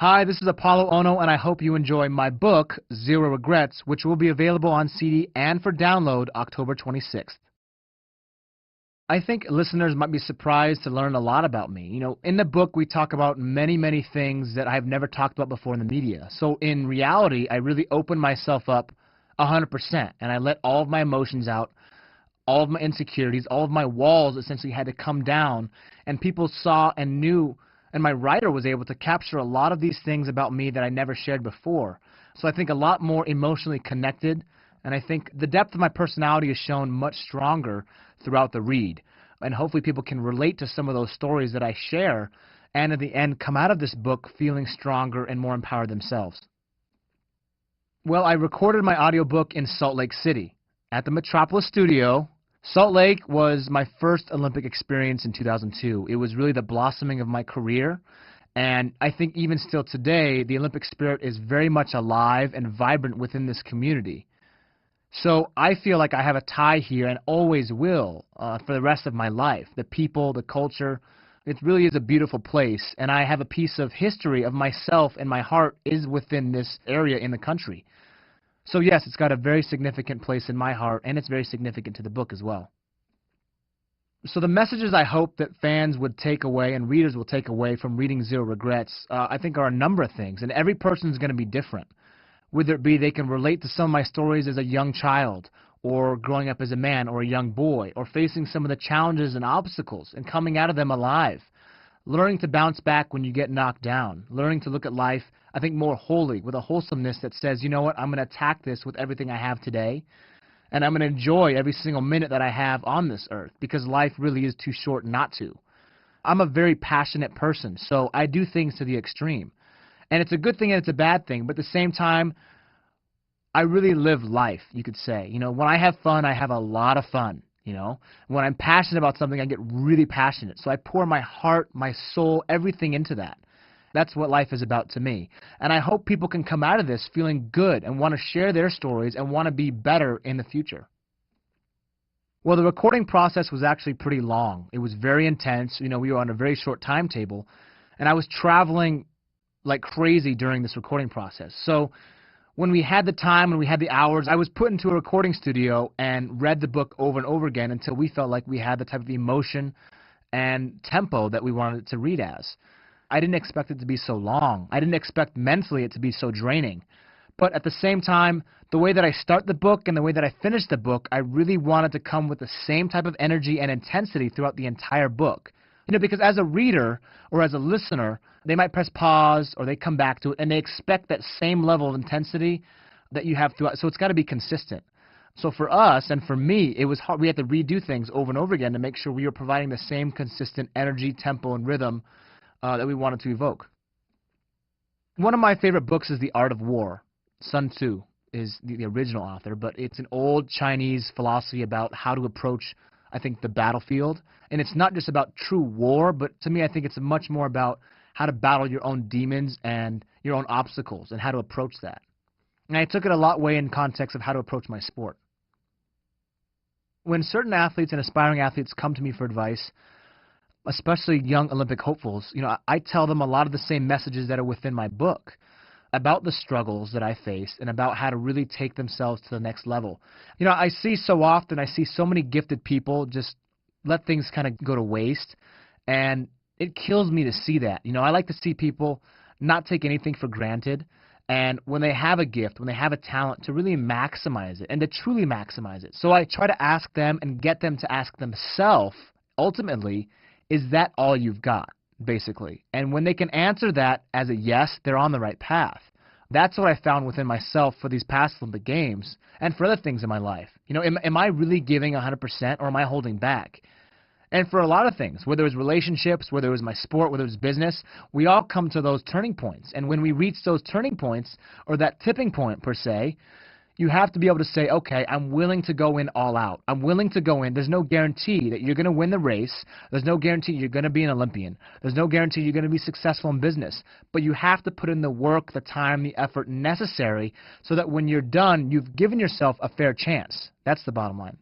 Hi, this is Apolo Ohno, and I hope you enjoy my book, Zero Regrets, which will be available on CD and for download October 26th. I think listeners might be surprised to learn a lot about me. In the book, we talk about many things that I've never talked about before in the media. So in reality, I really open myself up 100%, and I let all of my emotions out, all of my insecurities, all of my walls essentially had to come down, and people saw and knew, and my writer was able to capture a lot of these things about me that I never shared before. So I think a lot more emotionally connected, and I think the depth of my personality is shown much stronger throughout the read. And hopefully people can relate to some of those stories that I share, and at the end come out of this book feeling stronger and more empowered themselves. Well, I recorded my audiobook in Salt Lake City at the Metropolis Studio. Salt Lake was my first Olympic experience in 2002. It was really the blossoming of my career, and I think even still today, the Olympic spirit is very much alive and vibrant within this community. So I feel like I have a tie here and always will for the rest of my life. The people, the culture, it really is a beautiful place, and I have a piece of history of myself and my heart is within this area in the country. So yes, it's got a very significant place in my heart, and it's very significant to the book as well. So the messages I hope that fans would take away and readers will take away from reading Zero Regrets, I think are a number of things, and every person is going to be different. Whether it be they can relate to some of my stories as a young child, or growing up as a man or a young boy, or facing some of the challenges and obstacles and coming out of them alive. Learning to bounce back when you get knocked down. Learning to look at life, I think, more wholly, with a wholesomeness that says, you know what, I'm going to attack this with everything I have today, and I'm going to enjoy every single minute that I have on this earth, because life really is too short not to. I'm a very passionate person, so I do things to the extreme. And it's a good thing and it's a bad thing, but at the same time, I really live life, you could say. When I have fun, I have a lot of fun. When I'm passionate about something, I get really passionate. So I pour my heart, my soul, everything into that. That's what life is about to me. And I hope people can come out of this feeling good and want to share their stories and want to be better in the future. Well, the recording process was actually pretty long. It was very intense. We were on a very short timetable, and I was traveling like crazy during this recording process. So when we had the time and we had the hours, I was put into a recording studio and read the book over and over again until we felt like we had the type of emotion and tempo that we wanted it to read as. I didn't expect it to be so long. I didn't expect mentally it to be so draining. But at the same time, the way that I start the book and the way that I finish the book, I really wanted to come with the same type of energy and intensity throughout the entire book. Because as a reader or as a listener, they might press pause or they come back to it and they expect that same level of intensity that you have throughout. So it's got to be consistent. So for us and for me, it was hard. We had to redo things over and over again to make sure we were providing the same consistent energy, tempo, and rhythm that we wanted to evoke. One of my favorite books is The Art of War. Sun Tzu is the original author, but it's an old Chinese philosophy about how to approach, I think, the battlefield. And it's not just about true war, but to me, I think it's much more about how to battle your own demons and your own obstacles and how to approach that. And I took it a lot way in context of how to approach my sport. When certain athletes and aspiring athletes come to me for advice, especially young Olympic hopefuls, I tell them a lot of the same messages that are within my book about the struggles that I faced and about how to really take themselves to the next level. I see so often, I see so many gifted people just let things kind of go to waste, and it kills me to see that. I like to see people not take anything for granted, and when they have a gift, when they have a talent, to really maximize it and to truly maximize it. So I try to ask them and get them to ask themselves, ultimately, is that all you've got, basically? And when they can answer that as a yes, they're on the right path. That's what I found within myself for these past Olympic Games and for other things in my life. Am I really giving 100% or am I holding back? And for a lot of things, whether it was relationships, whether it was my sport, whether it was business, we all come to those turning points. And when we reach those turning points, or that tipping point per se, you have to be able to say, okay, I'm willing to go in all out. I'm willing to go in. There's no guarantee that you're going to win the race. There's no guarantee you're going to be an Olympian. There's no guarantee you're going to be successful in business. But you have to put in the work, the time, the effort necessary so that when you're done, you've given yourself a fair chance. That's the bottom line.